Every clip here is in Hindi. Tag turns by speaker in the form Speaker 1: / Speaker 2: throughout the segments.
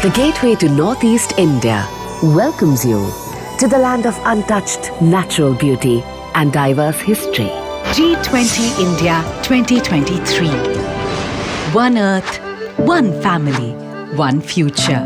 Speaker 1: The gateway to Northeast India welcomes you to the land of untouched natural beauty and diverse history.
Speaker 2: G20 India 2023. One Earth, one family, one future.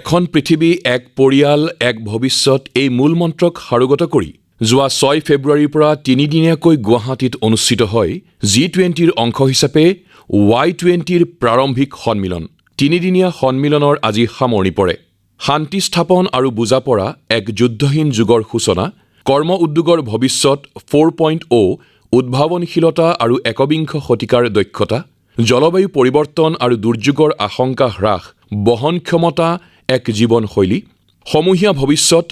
Speaker 3: এখন পৃথিৱী এক পৰিয়াল এক ভৱিষ্যত এই মূল মন্ত্ৰক সাৰোগত কৰি যোৱা 6 ফেব্ৰুৱাৰীৰ পৰা 3 দিনীয়াকৈ গুৱাহাটীত অনুষ্ঠিত হয় G20ৰ অংশ হিচাপে Y20ৰ প্ৰাৰম্ভিক সন্মিলন। 3 দিনীয়া সন্মিলনৰ আজি সামৰণি পৰে। শান্তি স্থাপন আৰু বুজাপৰা এক যুদ্ধহীন যুগৰ সূচনা, কৰ্ম উদ্যোগৰ ভৱিষ্যত 4.0, উদ্ভাৱনশীলতা আৰু একবিংশ শতিকাৰ দক্ষতা, জলবায়ু পৰিৱৰ্তন আৰু দুৰ্যোগৰ আশংকা হ্ৰাস, বহনক্ষমতা এক জীৱনশৈলী, সমূহীয়া ভৱিষ্যত,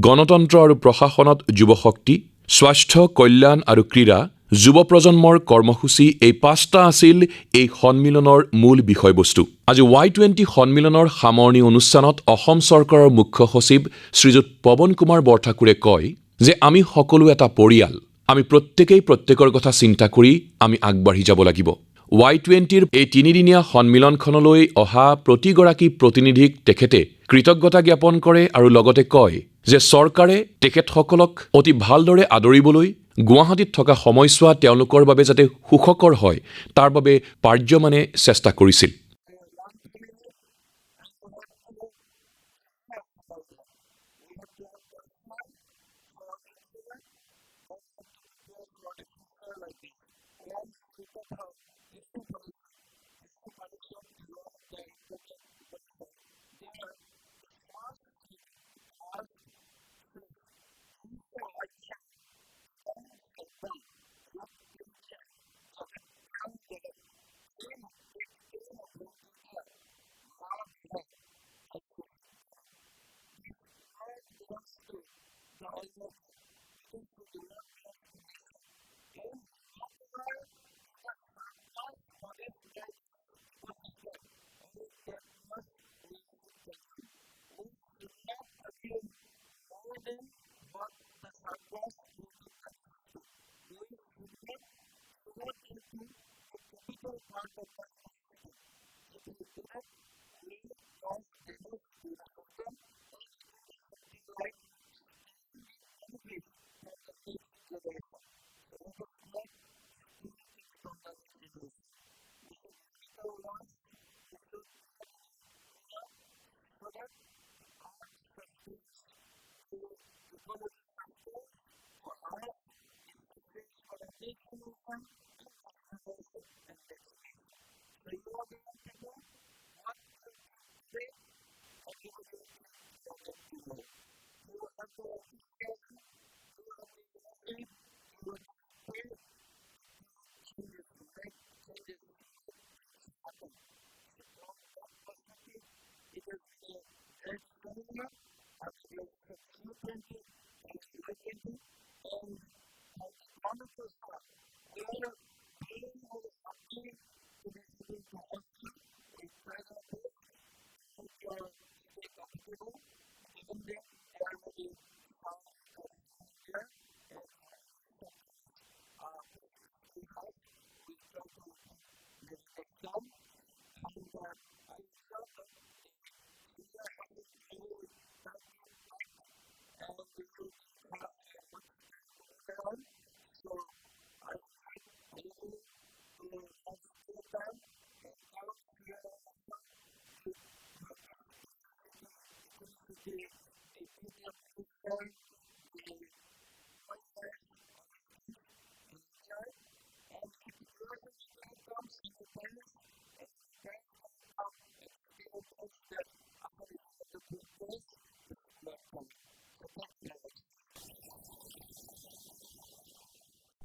Speaker 3: গণতন্ত্ৰ আৰু প্ৰশাসনত যুৱশক্তি, স্বাস্থ্য, কল্যাণ আৰু ক্ৰীড়া, যুৱ প্ৰজন্মৰ কৰ্মসূচী এই 5টা আছিল এই সন্মিলনৰ মূল বিষয়বস্তু। আজি Y20 সন্মিলনৰ সামৰণি অনুষ্ঠানত অসম চৰকাৰৰ মুখ্য সচিব শ্ৰীযুত পৱন কুমাৰ বৰঠাকুৰে কয় যে আমি সকলো এটা পৰিয়াল, আমি প্ৰত্যেকেই প্ৰত্যেকৰ কথা চিন্তা কৰি আমি আগবাঢ়ি যাব লাগিব। Y20ৰ এই 3 দিনীয়া সন্মিলনখনলৈ অহা প্ৰতিগৰাকী প্ৰতিনিধিক তেখেতে কৃতজ্ঞতা জ্ঞাপন কৰে আৰু লগতে কয় যে চৰকাৰে তেখেতসকলক অতি ভালদৰে আদৰিবলৈ, গুৱাহাটীত থকা সময়ছোৱা তেওঁলোকৰ বাবে যাতে সুখকৰ হয় তাৰ বাবে পাৰ্যমানে চেষ্টা কৰিছিল।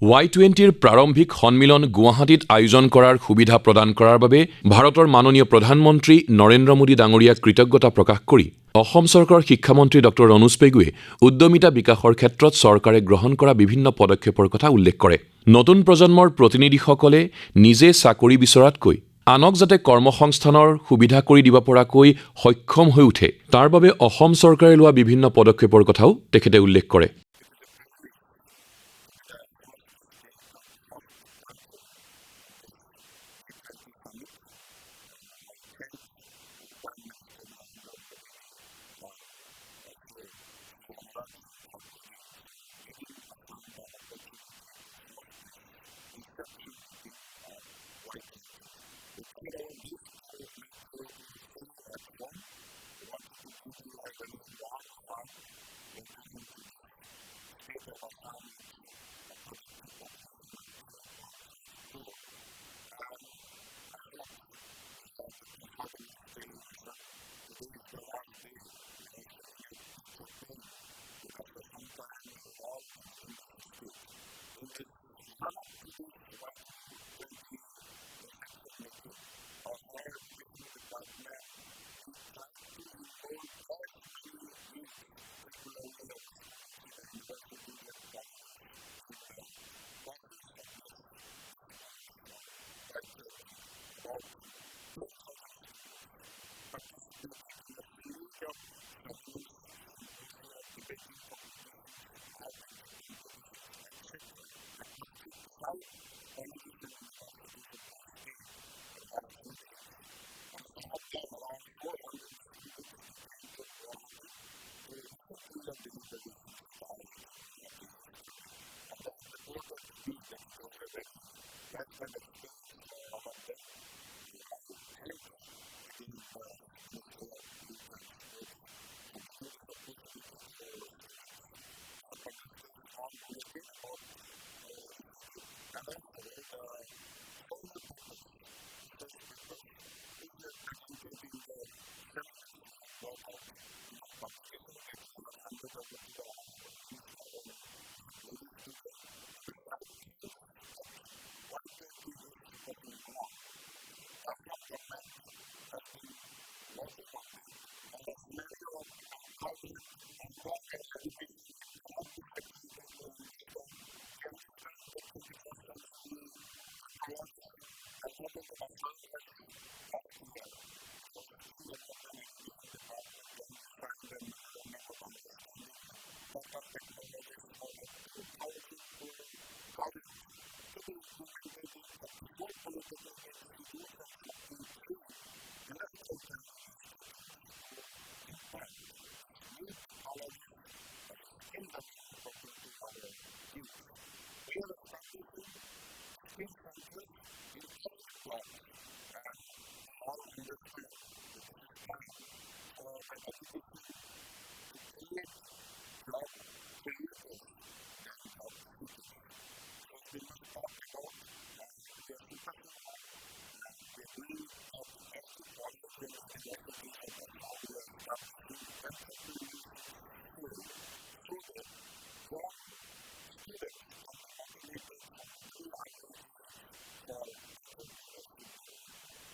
Speaker 3: Y20ৰ প্ৰাৰম্ভিক সন্মিলন গুৱাহাটীত আয়োজন কৰাৰ সুবিধা প্ৰদান কৰাৰ বাবে ভাৰতৰ মাননীয় প্ৰধানমন্ত্ৰী নৰেন্দ্ৰ মোদী ডাঙৰীয়াক কৃতজ্ঞতা প্ৰকাশ কৰি অসম চৰকাৰৰ শিক্ষামন্ত্ৰী ডক্টৰ ৰণোজ পেগুৱে উদ্যমিতা বিকাশৰ ক্ষেত্ৰত চৰকাৰে গ্ৰহণ কৰা বিভিন্ন পদক্ষেপৰ কথা উল্লেখ কৰে। নতুন প্ৰজন্মৰ প্ৰতিনিধিসকলে নিজে চাকৰি বিচৰাতকৈ আনক যাতে কৰ্মসংস্থানৰ সুবিধা কৰি দিব পৰাকৈ সক্ষম হৈ উঠে তাৰ বাবে অসম চৰকাৰে লোৱা বিভিন্ন পদক্ষেপৰ কথাও তেখেতে উল্লেখ কৰে।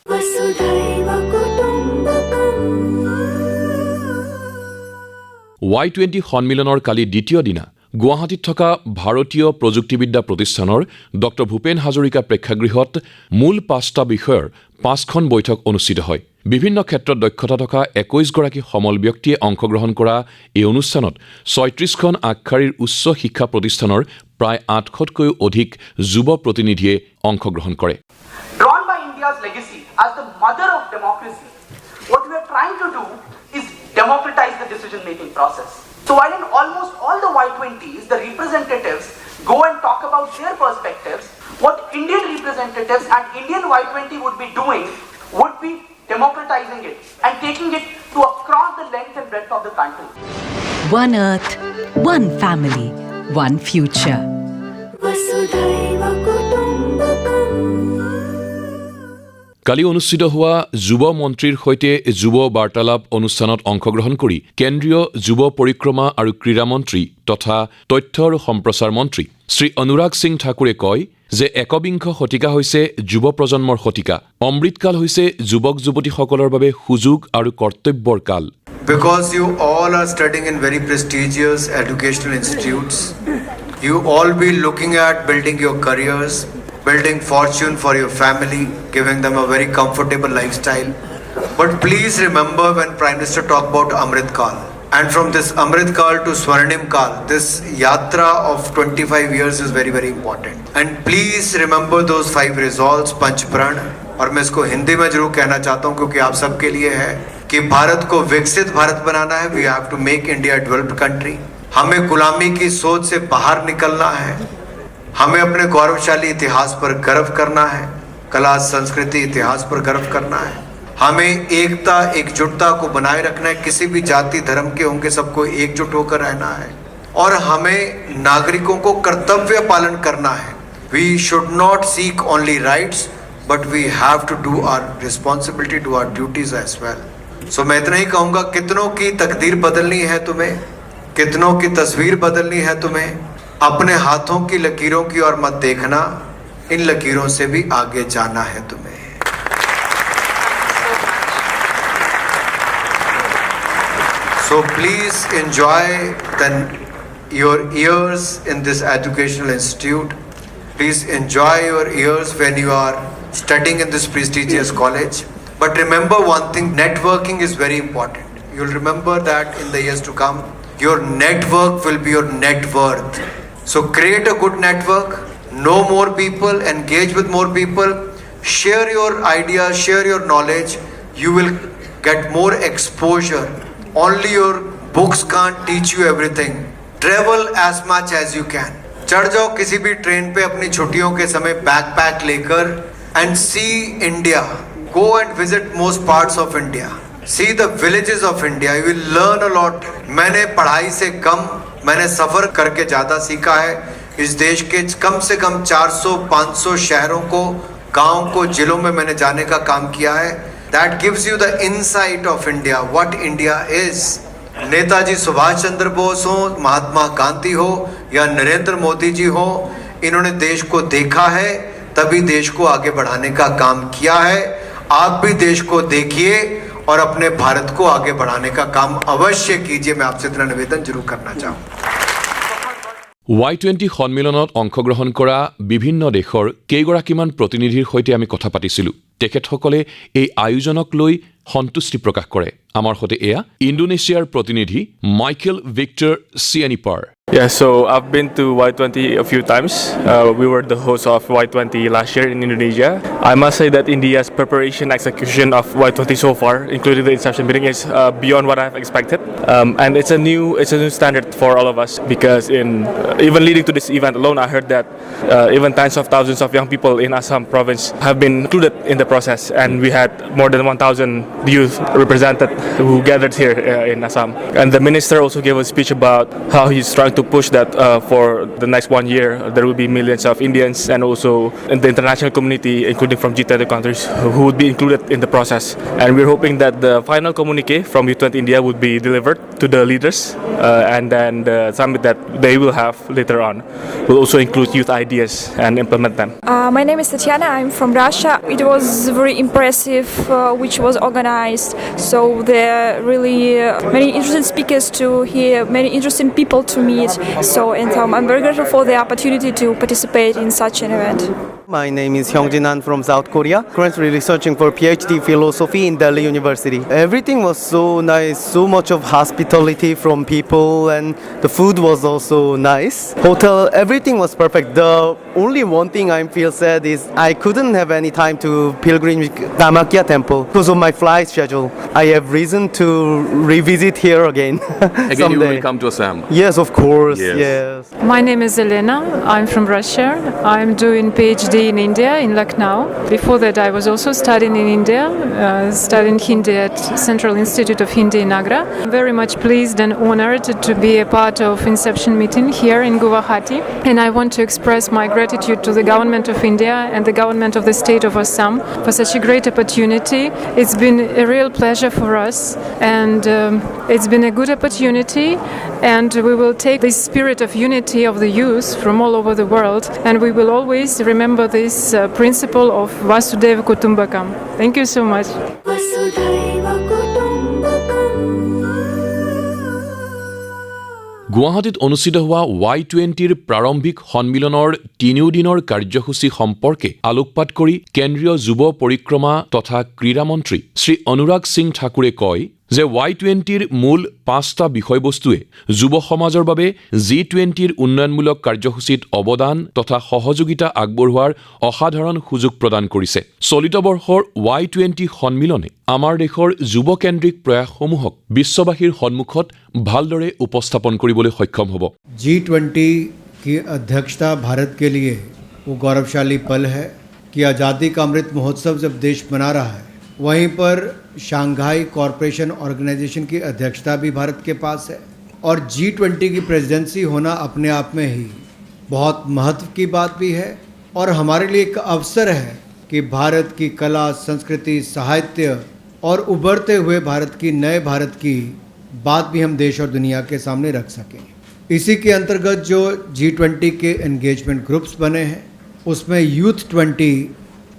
Speaker 4: वसुधैव कुटुम्बकम्।
Speaker 3: Y20 সন্মিলনৰ কালি দ্বিতীয় দিনা গুৱাহাটীত থকা ভাৰতীয় প্ৰযুক্তিবিদ্যা প্ৰতিষ্ঠানৰ ডক্টৰ ভূপেন হাজৰিকা প্ৰেক্ষাগৃহত মূল 5টা বিষয়ৰ 5খন বৈঠক অনুষ্ঠিত হয়। বিভিন্ন ক্ষেত্ৰত দক্ষতা থকা 21 গৰাকী সমল ব্যক্তিয়ে অংশগ্ৰহণ কৰা এই অনুষ্ঠানত 36খন আগশাৰীৰ উচ্চ শিক্ষা প্ৰতিষ্ঠানৰ প্ৰায় 800তকৈও অধিক যুৱ প্ৰতিনিধিয়ে অংশগ্ৰহণ কৰে।
Speaker 5: Drawn by India's legacy as the mother of democracy, what we are trying to do is democratize the decision-making process. So while in almost all the Y20s, the representatives go and talk about their perspectives, what Indian representatives and Indian Y20 would be doing would be democratizing it and taking it to across the length and breadth of the country.
Speaker 2: One Earth, one family, one future.
Speaker 4: वसुधैव कुटुम्बकम्।
Speaker 3: কালি অনুষ্ঠিত হোৱা যুৱ মন্ত্ৰীৰ সৈতে যুৱ বাৰ্তালাপ অনুষ্ঠানত অংশগ্ৰহণ কৰি কেন্দ্ৰীয় যুৱ পৰিক্ৰমা আৰু ক্ৰীড়া মন্ত্ৰী তথা তথ্য আৰু সম্প্ৰচাৰ মন্ত্ৰী শ্ৰী অনুৰাগ সিং ঠাকুৰে কয় যে একবিংশ শতিকা হৈছে যুৱ প্ৰজন্মৰ শতিকা। অমৃতকাল হৈছে যুৱক যুৱতীসকলৰ বাবে সুযোগ আৰু কৰ্তব্যৰ কাল।
Speaker 6: Because you all are studying in very prestigious educational institutes, you all be looking at building your careers, building fortune for your family, giving them a very comfortable lifestyle. But please remember when Prime Minister talked about Amrit Kal. And from this Amrit Kal to Swarnim Kal, this yatra of 25 years is very, very important. And please remember those 5 resolves, Panch Pran. और मैं इसको हिंदी में जरूर कहना चाहता हूँ क्योंकि आप सबके लिए है कि भारत को विकसित भारत बनाना है. We have to make India a developed country. हमें गुलामी की सोच से बाहर निकलना है. हमें अपने गौरवशाली इतिहास पर गर्व करना है. कला संस्कृति इतिहास पर गर्व करना है. हमें एकता एकजुटता को बनाए रखना है. किसी भी जाति धर्म के होंगे सबको एकजुट होकर रहना है. और हमें नागरिकों को कर्तव्य पालन करना है. We should not seek only rights, but we have to do our responsibility, do our duties as well. So मैं इतना ही कहूँगा, कितनों की तकदीर बदलनी है तुम्हें, कितनों की तस्वीर बदलनी है तुम्हें, अपने हाथों की लकीरों की ओर मत देखना, इन लकीरों से भी आगे जाना है तुम्हें. So please enjoy your years in this educational institute. Please enjoy your years when you are studying in this prestigious college. But remember one thing, networking is very important. You'll remember that in the years to come, your network will be your net worth. So create a good network, know more people, engage with more people, share your ideas, share your knowledge. You will get more exposure. Only your books can't teach you everything. Travel as much as you can. चढ़ जाओ किसी भी ट्रेन पे अपनी छुट्टियों के समय बैकपैक लेकर and see India. Go and visit most parts of India. See the villages of India. You will learn a lot. मैंने पढ़ाई से कम, मैंने सफर करके ज़्यादा सीखा है. इस देश के कम से कम 400-500 शहरों को, गाँव को, जिलों में मैंने जाने का काम किया है. That gives you the insight of India, what India is. Netaji Subhash Chandra Bose हो, महात्मा गांधी हो या नरेंद्र मोदी जी हो, इन्होंने देश को देखा है, तभी देश को आगे बढ़ाने का काम किया है. आप भी देश को देखिए और अपने भारत को आगे बढ़ाने का काम अवश्य कीजिए. मैं आपसे इतना निवेदन जरूर करना चाहूँगा.
Speaker 3: Y20 সন্মিলনত অংশগ্ৰহণ কৰা বিভিন্ন দেশৰ কেইগৰাকীমান প্ৰতিনিধিৰ সৈতে আমি কথা পাতিছিলোঁ. তেখেতসকলে এই আয়োজনক লৈ সন্তুষ্টি প্ৰকাশ কৰে. আমাৰ সৈতে এয়া ইণ্ডোনেছিয়াৰ প্ৰতিনিধি Michael Victor Sianipar.
Speaker 7: Yeah, so I've been to Y20 a few times. We were the host of Y20 last year in Indonesia. I must say that India's preparation execution of Y20 so far, including the inception meeting, is beyond what I've expected. And it's a new standard for all of us, because even leading to this event alone, I heard that even tens of thousands of young people in Assam province have been included in the process, and we had more than 1,000 youth represented who gathered here in Assam. And the minister also gave a speech about how he's trying to push that for the next 1 year there will be millions of Indians and also in the international community, including from G20 countries, who would be included in the process. And we're hoping that the final communique from U20 India would be delivered to the leaders, and then the summit that they will have later on will also include youth ideas and implement them.
Speaker 8: My name is Tatiana. I'm from Russia. It was very impressive, which was organized. So there are really many interesting speakers to hear, many interesting people to meet. So I'm very grateful for the opportunity to participate in such an event.
Speaker 9: My name is Hyungjin Han from South Korea. Currently researching for PhD philosophy in Delhi University. Everything was so nice, so much of hospitality from people, and the food was also nice. Hotel, everything was perfect. The only one thing I feel sad is I couldn't have any time to pilgrimage Dhammakya temple because of my flight schedule. I have reason to revisit here again.
Speaker 10: Again, you will come to Assam.
Speaker 9: Yes, of course. Yes.
Speaker 11: My name is Elena. I'm from Russia. I'm doing PhD in India, in Lucknow. Before that, I was also studying in India, studying Hindi at Central Institute of Hindi in Agra. I'm very much pleased and honored to be a part of Inception meeting here in Guwahati. And I want to express my gratitude to the government of India and the government of the state of Assam for such a great opportunity. It's been a real pleasure for us, and it's been a good opportunity, and we will take this spirit of unity of the youth from all over the world, and we will always remember this principle of Vasudhaiva Kutumbakam. Thank you so much.
Speaker 4: Vasudhaiva Kutumbakam.
Speaker 3: গুৱাহাটীত অনুষ্ঠিত হোৱা Y20ৰ প্ৰাৰম্ভিক সন্মিলনৰ 3 দিনৰ কাৰ্যসূচী সম্পৰ্কে আলোকপাত কৰি কেন্দ্ৰীয় যুৱ পৰিক্ৰমা তথা ক্ৰীড়া মন্ত্ৰী শ্ৰী অনুৰাগ সিং ঠাকুৰে কয় যে Y20ৰ মূল 5টা বিষয়বস্তুৱে যুৱ সমাজৰ বাবে G20ৰ উন্নয়নমূলক কাৰ্যসূচীত অৱদান তথা সহযোগিতা আগবঢ়োৱাৰ অসাধাৰণ সুযোগ প্ৰদান কৰিছে। চলিত বৰ্ষৰ Y20 সন্মিলনে আমাৰ দেশৰ যুৱকেন্দ্ৰিক প্ৰয়াসসমূহক বিশ্ববাসীৰ সন্মুখত ভালদৰে উপস্থাপন কৰিবলৈ সক্ষম হ'ব।
Speaker 6: G20 की अध्यक्षता भारत के लिए वो गौरवशाली पल है कि आज़ादी का अमृत महोत्सव जब देश मना रहा है, वहीं पर शंघाई कॉरपोरेशन ऑर्गेनाइजेशन की अध्यक्षता भी भारत के पास है। और G20 की प्रेसिडेंसी होना अपने आप में ही बहुत महत्व की बात भी है और हमारे लिए एक अवसर है कि भारत की कला, संस्कृति, साहित्य और उभरते हुए भारत की, नए भारत की बात भी हम देश और दुनिया के सामने रख सकें। इसी के अंतर्गत जो G20 के एंगेजमेंट ग्रुप्स बने हैं उसमें यूथ 20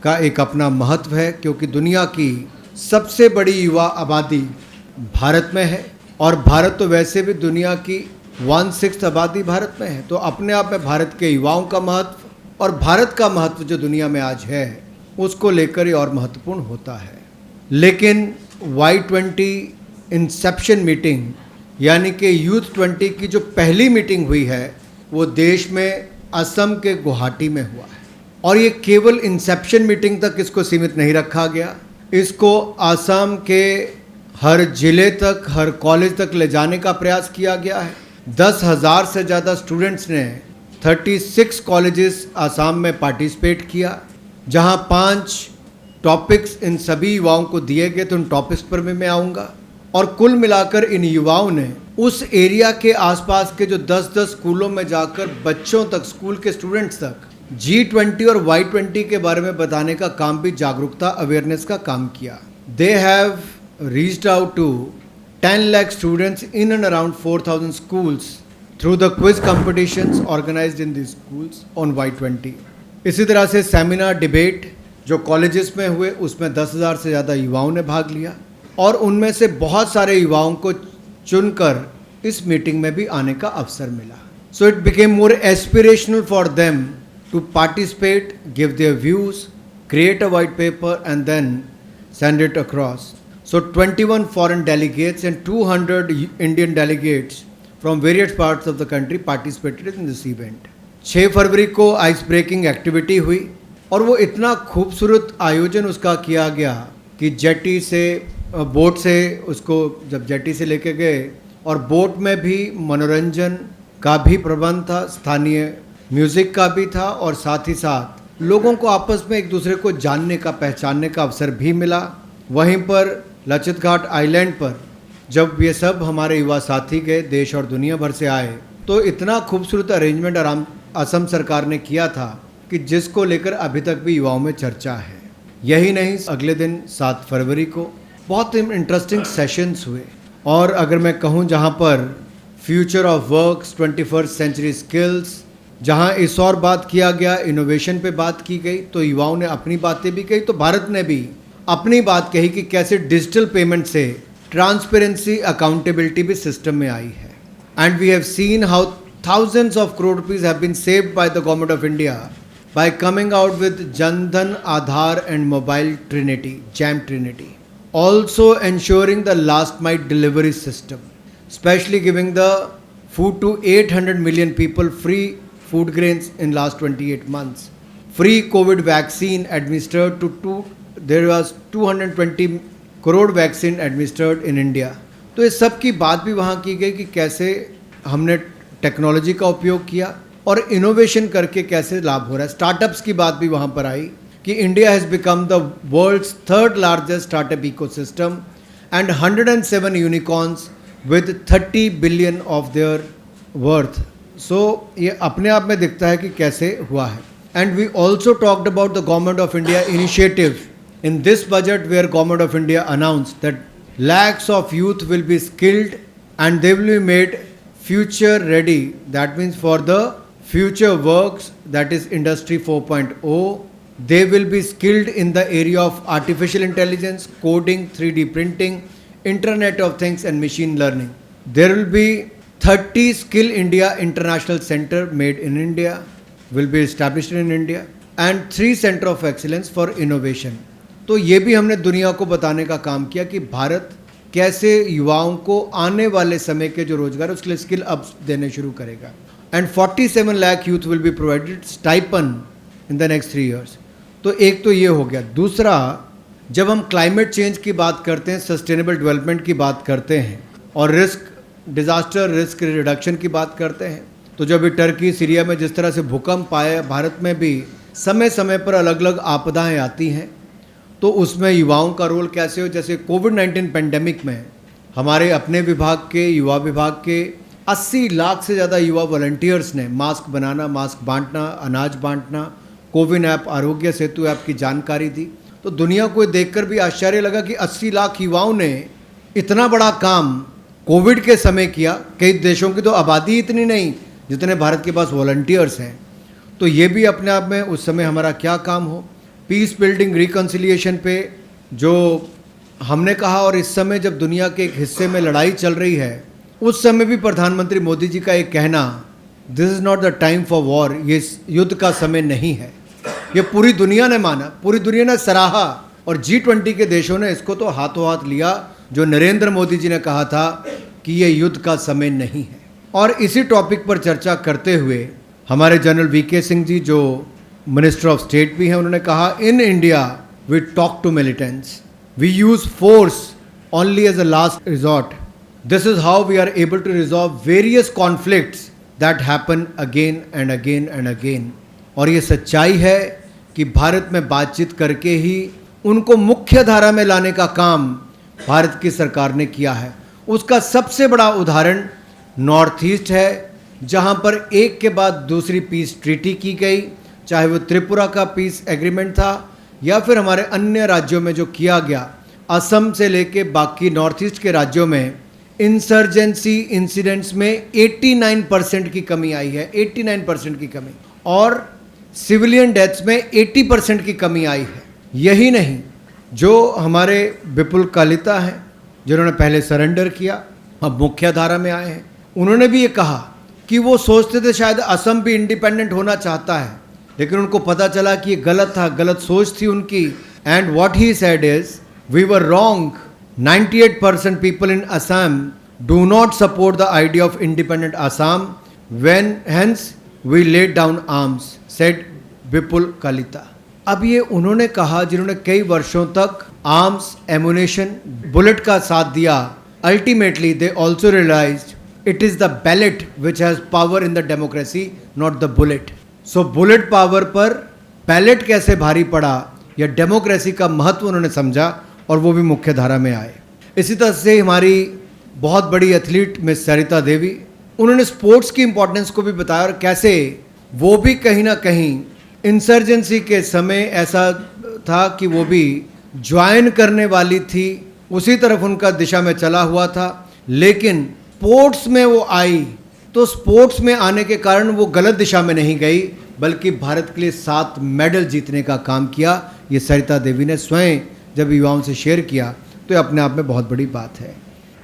Speaker 6: का एक अपना महत्व है, क्योंकि दुनिया की सबसे बड़ी युवा आबादी भारत में है और भारत तो वैसे भी दुनिया की 1/6 आबादी भारत में है। तो अपने आप में भारत के युवाओं का महत्व और भारत का महत्व जो दुनिया में आज है उसको लेकर ही और महत्वपूर्ण होता है। लेकिन Y20 इंसेप्शन मीटिंग यानी कि यूथ 20 की जो पहली मीटिंग हुई है वो देश में असम के गुवाहाटी में हुआ है और ये केवल इंसेप्शन मीटिंग तक इसको सीमित नहीं रखा गया, इसको असम के हर जिले तक, हर कॉलेज तक ले जाने का प्रयास किया गया है। 10,000 से ज़्यादा स्टूडेंट्स ने 36 कॉलेजेस आसाम में पार्टिसिपेट किया, जहां 5 टॉपिक्स इन सभी युवाओं को दिए गए। तो उन टॉपिक्स पर भी मैं आऊँगा और कुल मिलाकर इन युवाओं ने उस एरिया के आसपास के जो 10-10 स्कूलों में जाकर बच्चों तक, स्कूल के स्टूडेंट्स तक G20 और Y20 के बारे में बताने का काम भी, जागरूकता, अवेयरनेस का काम किया। They have reached out to 10 lakh students in and around 4,000 schools through the quiz competitions organized in these schools on Y20। इसी तरह से सेमिनार, डिबेट जो कॉलेजेस में हुए उसमें 10,000 से ज़्यादा युवाओं ने भाग लिया और उनमें से बहुत सारे युवाओं को चुनकर इस मीटिंग में भी आने का अवसर मिला। So it became more aspirational for them to participate, give their views, create a white paper and then send it across. So 21 foreign delegates and 200 Indian delegates from various parts of the country participated in this event. 6 फरवरी को आइस ब्रेकिंग एक्टिविटी हुई और वो इतना खूबसूरत आयोजन उसका किया गया कि जेटी से, बोट से उसको जब जेटी से लेके गए और बोट में भी मनोरंजन का भी प्रबंध था, स्थानीय म्यूज़िक का भी था और साथ ही साथ लोगों को आपस में एक दूसरे को जानने का, पहचानने का अवसर भी मिला। वहीं पर लचित घाट आइलैंड पर जब ये सब हमारे युवा साथी गए, देश और दुनिया भर से आए, तो इतना खूबसूरत अरेंजमेंट असम सरकार ने किया था कि जिसको लेकर अभी तक भी युवाओं में चर्चा है। यही नहीं, अगले दिन 7 फरवरी को बहुत इंटरेस्टिंग सेशंस हुए और अगर मैं कहूँ जहाँ पर future of works, 21st century skills, जहां इस और बात किया गया, इनोवेशन पे बात की गई, तो युवाओं ने अपनी बातें भी कही, तो भारत ने भी अपनी बात कही कि कैसे डिजिटल पेमेंट से ट्रांसपेरेंसी, अकाउंटेबिलिटी भी सिस्टम में आई है। And we have seen how thousands of crore rupees have been saved by the government of India by coming out with Jan Dhan, Aadhaar and Mobile Trinity, JAM Trinity. Also ensuring the last mile delivery system, especially giving the food to 800 million people, free food grains in last 28 months. Free COVID vaccine administered there was 220 crore vaccine administered in India. तो इस सब की बात भी वहाँ की गई कि कैसे हमने टेक्नोलॉजी का उपयोग किया और इनोवेशन करके कैसे लाभ हो रहा है। स्टार्टअप्स की बात भी वहाँ पर आई कि India has become the world's 3rd largest startup ecosystem and 107 unicorns with 30 billion of their worth. So ये अपने आप में दिखता है कि कैसे हुआ है। And we also talked about the government of India initiative in this budget where government of India announced that lakhs of youth will be skilled and they will be made future ready. That means for the future works, that is industry 4.0, they will be skilled in the area of artificial intelligence, coding, 3D printing, internet of things and machine learning. There will be 30 Skill India International Center made in India, will be established in India, and 3 Center of Excellence for Innovation. तो ये भी हमने दुनिया को बताने का काम किया कि भारत कैसे युवाओं को आने वाले समय के जो रोजगार है उसके लिए स्किल अप्स देने शुरू करेगा। And 47 lakh youth will be provided stipend in the next 3 years। तो एक तो ये हो गया। दूसरा, जब हम क्लाइमेट चेंज की बात करते हैं, सस्टेनेबल डेवलपमेंट की बात करते हैं और डिज़ास्टर रिस्क रिडक्शन की बात करते हैं, तो जब टर्की, सीरिया में जिस तरह से भूकंप आए, भारत में भी समय समय पर अलग अलग आपदाएं आती हैं, तो उसमें युवाओं का रोल कैसे हो। जैसे कोविड-19 पेंडेमिक में हमारे अपने विभाग के, युवा विभाग के
Speaker 12: 80 लाख से ज़्यादा युवा वॉलंटियर्स ने मास्क बनाना, मास्क बांटना, अनाज बांटना, कोविन ऐप, आरोग्य सेतु ऐप की जानकारी दी। तो दुनिया को देखकर भी आश्चर्य लगा कि 80 लाख युवाओं ने इतना बड़ा काम कोविड के समय किया। कई देशों की तो आबादी इतनी नहीं जितने भारत के पास वॉलंटियर्स हैं। तो ये भी अपने आप में उस समय हमारा क्या काम हो। पीस बिल्डिंग, रिकन्सिलिएशन पे जो हमने कहा, और इस समय जब दुनिया के एक हिस्से में लड़ाई चल रही है, उस समय भी प्रधानमंत्री मोदी जी का एक कहना, this is not the time for war, ये युद्ध का समय नहीं है, ये पूरी दुनिया ने माना, पूरी दुनिया ने सराहा। और G20 के देशों ने इसको तो हाथों हाथ लिया, जो नरेंद्र मोदी जी ने कहा था कि ये युद्ध का समय नहीं है। और इसी टॉपिक पर चर्चा करते हुए हमारे जनरल VK सिंह जी, जो मिनिस्टर ऑफ स्टेट भी हैं, उन्होंने कहा, in India we talk to militants, we use force only as a last resort, this is how we are able to resolve various conflicts that happen again and again and again. और ये सच्चाई है कि भारत में बातचीत करके ही उनको मुख्य धारा में लाने का काम भारत की सरकार ने किया है। उसका सबसे बड़ा उदाहरण नॉर्थ ईस्ट है, जहां पर एक के बाद दूसरी पीस ट्रीटी की गई, चाहे वो त्रिपुरा का पीस एग्रीमेंट था या फिर हमारे अन्य राज्यों में जो किया गया। असम से लेके बाकी नॉर्थ ईस्ट के राज्यों में इंसर्जेंसी इंसिडेंट्स में 89% की कमी आई है, 89% की कमी, और सिविलियन डेथ्स में 80% की कमी आई है। यही नहीं, जो हमारे विपुल कालिता हैं, जिन्होंने पहले सरेंडर किया, अब मुख्य धारा में आए हैं, उन्होंने भी ये कहा कि वो सोचते थे शायद असम भी इंडिपेंडेंट होना चाहता है, लेकिन उनको पता चला कि ये गलत था, गलत सोच थी उनकी। And what he said is, we were wrong, 98% people in Assam do not support the idea of independent Assam, when hence we laid down arms, said Vipul Kalita. अब ये उन्होंने कहा जिन्होंने कई वर्षों तक आर्म्स, एमुनेशन, बुलेट का साथ दिया। Ultimately they also realised it is the ballot which has power in the democracy, not the bullet. So bullet power पर बैलेट कैसे भारी पड़ा, या डेमोक्रेसी का महत्व उन्होंने समझा, और वो भी मुख्य धारा में आए। इसी तरह से हमारी बहुत बड़ी एथलीट मिस सरिता देवी, उन्होंने स्पोर्ट्स की इंपॉर्टेंस को भी बताया, और कैसे वो भी कहीं ना कहीं इंसर्जेंसी के समय ऐसा था कि वो भी ज्वाइन करने वाली थी, उसी तरफ उनका दिशा में चला हुआ था, लेकिन स्पोर्ट्स में वो आई तो स्पोर्ट्स में आने के कारण वो गलत दिशा में नहीं गई, बल्कि भारत के लिए 7 मेडल जीतने का काम किया। ये सरिता देवी ने स्वयं जब युवाओं से शेयर किया, तो ये अपने आप में बहुत बड़ी बात है।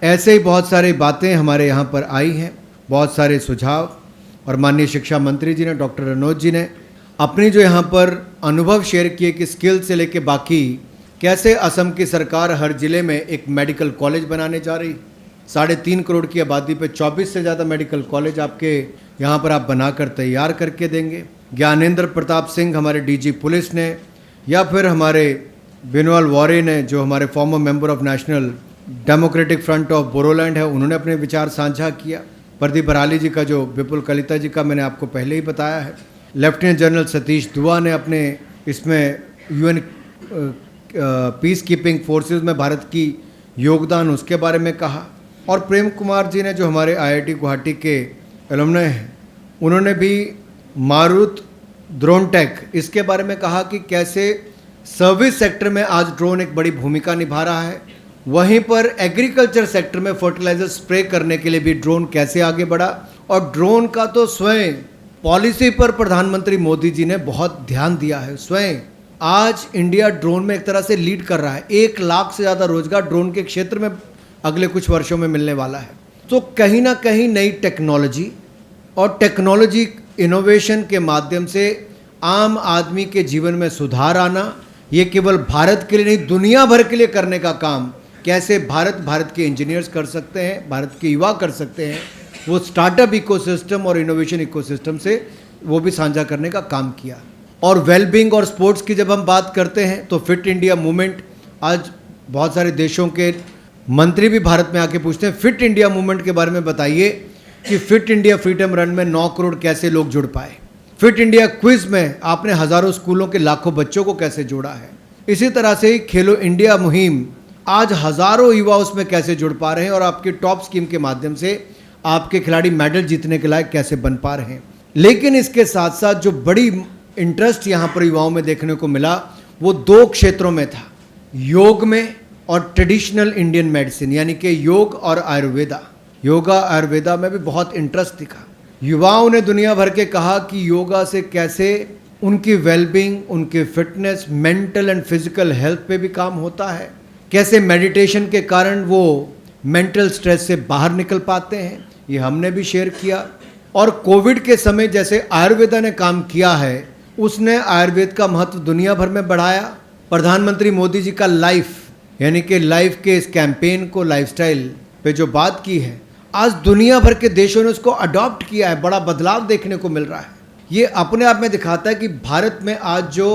Speaker 12: ऐसे ही बहुत सारी बातें हमारे यहाँ पर आई हैं, बहुत सारे सुझाव, और माननीय शिक्षा मंत्री जी ने, डॉक्टर रनौत जी ने अपनी जो यहाँ पर अनुभव शेयर किए कि स्किल से लेके बाकी कैसे असम की सरकार हर ज़िले में एक मेडिकल कॉलेज बनाने जा रही। 3.5 करोड़ की आबादी पे 24 से ज़्यादा मेडिकल कॉलेज आपके यहाँ पर आप बनाकर तैयार करके देंगे। ज्ञानेंद्र प्रताप सिंह हमारे DG पुलिस ने, या फिर हमारे बिनवाल वॉरे ने, जो हमारे farmer member of national democratic front of Bodoland है, उन्होंने अपने विचार साझा किया। प्रदीप बराली जी का, जो विपुल कलिता जी का मैंने आपको पहले ही बताया है। लेफ्टिनेंट जनरल सतीश दुआ ने अपने इसमें UN पीस कीपिंग फोर्सेस में भारत की योगदान, उसके बारे में कहा। और प्रेम कुमार जी ने, जो हमारे IIT गुवाहाटी के एलुमनाई हैं, उन्होंने भी मारुत ड्रोन टेक, इसके बारे में कहा कि कैसे सर्विस सेक्टर में आज ड्रोन एक बड़ी भूमिका निभा रहा है। वहीं पर एग्रीकल्चर सेक्टर में फर्टिलाइजर स्प्रे करने के लिए भी ड्रोन कैसे आगे बढ़ा। और ड्रोन का तो स्वयं पॉलिसी पर प्रधानमंत्री मोदी जी ने बहुत ध्यान दिया है। स्वयं आज इंडिया ड्रोन में एक तरह से लीड कर रहा है। 1 लाख से ज़्यादा रोजगार ड्रोन के क्षेत्र में अगले कुछ वर्षों में मिलने वाला है। तो कहीं ना कहीं नई टेक्नोलॉजी और टेक्नोलॉजी इनोवेशन के माध्यम से आम आदमी के जीवन में सुधार आना, ये केवल भारत के लिए नहीं, दुनिया भर के लिए करने का काम कैसे भारत के इंजीनियर्स कर सकते हैं, भारत के युवा कर सकते हैं, वो स्टार्टअप इकोसिस्टम और इनोवेशन इकोसिस्टम से वो भी साझा करने का काम किया। और वेलबींग और स्पोर्ट्स की जब हम बात करते हैं तो फिट इंडिया मूवमेंट, आज बहुत सारे देशों के मंत्री भी भारत में आके पूछते हैं फिट इंडिया मूवमेंट के बारे में बताइए कि फिट इंडिया फ्रीडम रन में 9 करोड़ कैसे लोग जुड़ पाए। फिट इंडिया क्विज में आपने हज़ारों स्कूलों के लाखों बच्चों को कैसे जोड़ा है। इसी तरह से ही खेलो इंडिया मुहिम, आज हज़ारों युवा उसमें कैसे जुड़ पा रहे हैं और आपकी टॉप स्कीम के माध्यम से आपके खिलाड़ी मेडल जीतने के लायक कैसे बन पा रहे हैं। लेकिन इसके साथ साथ जो बड़ी इंटरेस्ट यहाँ पर युवाओं में देखने को मिला वो 2 क्षेत्रों में था, योग में और ट्रेडिशनल इंडियन मेडिसिन यानी कि योग और आयुर्वेदा। योगा आयुर्वेदा में भी बहुत इंटरेस्ट दिखा। युवाओं ने दुनिया भर के कहा कि योगा से कैसे उनकी वेलबींग, उनकी fitness, mental and physical health पे भी काम होता है, कैसे मेडिटेशन के कारण वो मेंटल स्ट्रेस से बाहर निकल पाते हैं, ये हमने भी शेयर किया। और कोविड के समय जैसे आयुर्वेदा ने काम किया है, उसने आयुर्वेद का महत्व दुनिया भर में बढ़ाया। प्रधानमंत्री मोदी जी का लाइफ यानी कि लाइफ के इस कैंपेन को, लाइफस्टाइल पे जो बात की है, आज दुनिया भर के देशों ने उसको अडॉप्ट किया है। बड़ा बदलाव देखने को मिल रहा है। ये अपने आप में दिखाता है कि भारत में आज जो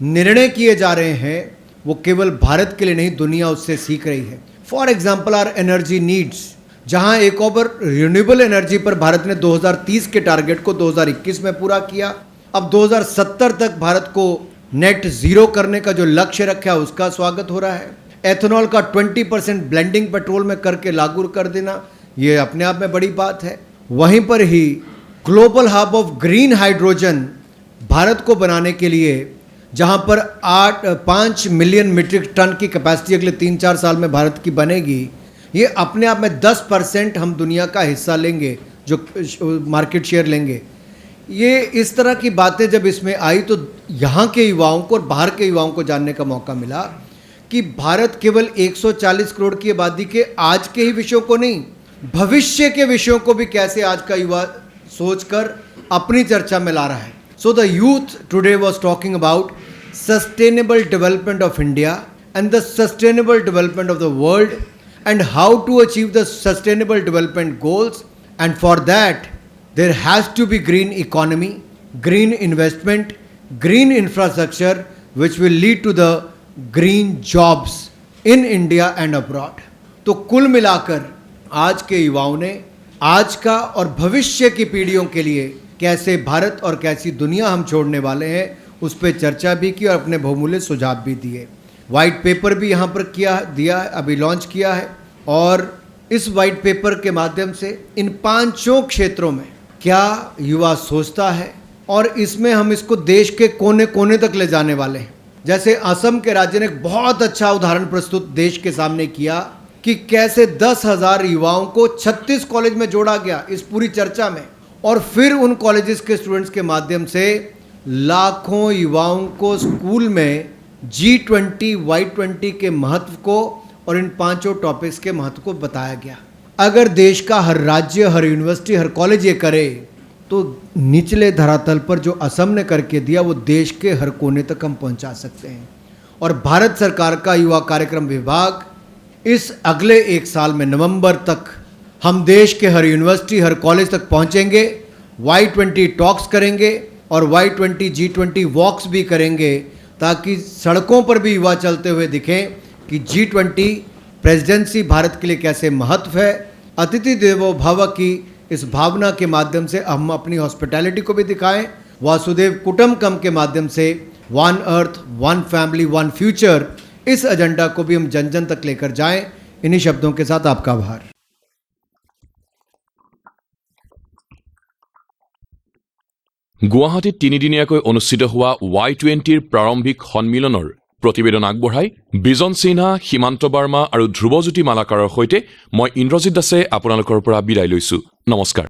Speaker 12: निर्णय किए जा रहे हैं वो केवल भारत के लिए नहीं, दुनिया उससे सीख रही है। For example our energy needs, जहां एक और रिन्यूएबल एनर्जी पर भारत ने 2030 के टारगेट को 2021 में पूरा किया। अब 2070 तक भारत को नेट जीरो करने का जो लक्ष्य रखा है उसका स्वागत हो रहा है। एथेनॉल का 20% ब्लेंडिंग पेट्रोल में करके लागू कर देना, ये अपने आप में बड़ी बात है। वहीं पर ही global hub of green hydrogen Bharat को बनाने के लिए, जहां पर 5 मिलियन मीट्रिक टन की कैपेसिटी अगले 3-4 साल में भारत की बनेगी, ये अपने आप में 10% हम दुनिया का हिस्सा लेंगे, जो मार्केट शेयर लेंगे। ये इस तरह की बातें जब इसमें आई तो यहाँ के युवाओं को और बाहर के युवाओं को जानने का मौका मिला कि भारत केवल 140 करोड़ की आबादी के आज के ही विषयों को नहीं, भविष्य के विषयों को भी कैसे आज का युवा सोचकर अपनी चर्चा में ला रहा है। So the youth today was talking about sustainable development of India and the sustainable development of the world and how to achieve the sustainable development goals, and for that there has to be green economy, green investment, green infrastructure which will lead to the green jobs in India and abroad. तो कुल मिलाकर आज के युवाओं ने आज का और भविष्य की पीढ़ियों के लिए कैसे भारत और कैसी दुनिया हम छोड़ने वाले हैं उस पर चर्चा भी की और अपने बहुमूल्य सुझाव भी दिए। वाइट पेपर भी यहाँ पर दिया है, अभी लॉन्च किया है। और इस वाइट पेपर के माध्यम से इन 5 क्षेत्रों में क्या युवा सोचता है और इसमें हम इसको देश के कोने कोने तक ले जाने वाले हैं। जैसे असम के राज्य ने एक बहुत अच्छा उदाहरण प्रस्तुत देश के सामने किया कि कैसे 10,000 युवाओं को 36 कॉलेज में जोड़ा गया इस पूरी चर्चा में, और फिर उन कॉलेजेस के स्टूडेंट्स के माध्यम से लाखों युवाओं को स्कूल में G20, Y20 के महत्व को और इन 5 टॉपिक्स के महत्व को बताया गया। अगर देश का हर राज्य, हर यूनिवर्सिटी, हर कॉलेज ये करे तो निचले धरातल पर जो असम ने करके दिया वो देश के हर कोने तक हम पहुंचा सकते हैं। और भारत सरकार का युवा कार्यक्रम विभाग इस अगले 1 साल में नवंबर तक हम देश के हर यूनिवर्सिटी, हर कॉलेज तक पहुंचेंगे, Y20 टॉक्स करेंगे और Y20 G20 वॉक्स भी करेंगे, ताकि सड़कों पर भी युवा चलते हुए दिखें कि G20 प्रेसिडेंसी भारत के लिए कैसे महत्व है। अतिथि देवो भव की इस भावना के माध्यम से हम अपनी हॉस्पिटैलिटी को भी दिखाएं। वासुदेव कुटुंबकम के माध्यम से one earth, one family, one future, इस एजेंडा को भी हम जन जन तक लेकर जाएं। इन्हीं शब्दों के साथ आपका आभार।
Speaker 3: গুৱাহাটীত 3 দিনীয়াকৈ অনুষ্ঠিত হোৱা Y20ৰ প্ৰাৰম্ভিক সন্মিলনৰ প্ৰতিবেদন আগবঢ়াই বিজন সিনহা, সীমান্ত বাৰ্মা আৰু ধ্ৰুৱজ্যোতি মালাকাৰৰ সৈতে মই ইন্দ্ৰজিৎ দাসে আপোনালোকৰ পৰা বিদায় লৈছো। নমস্কাৰ।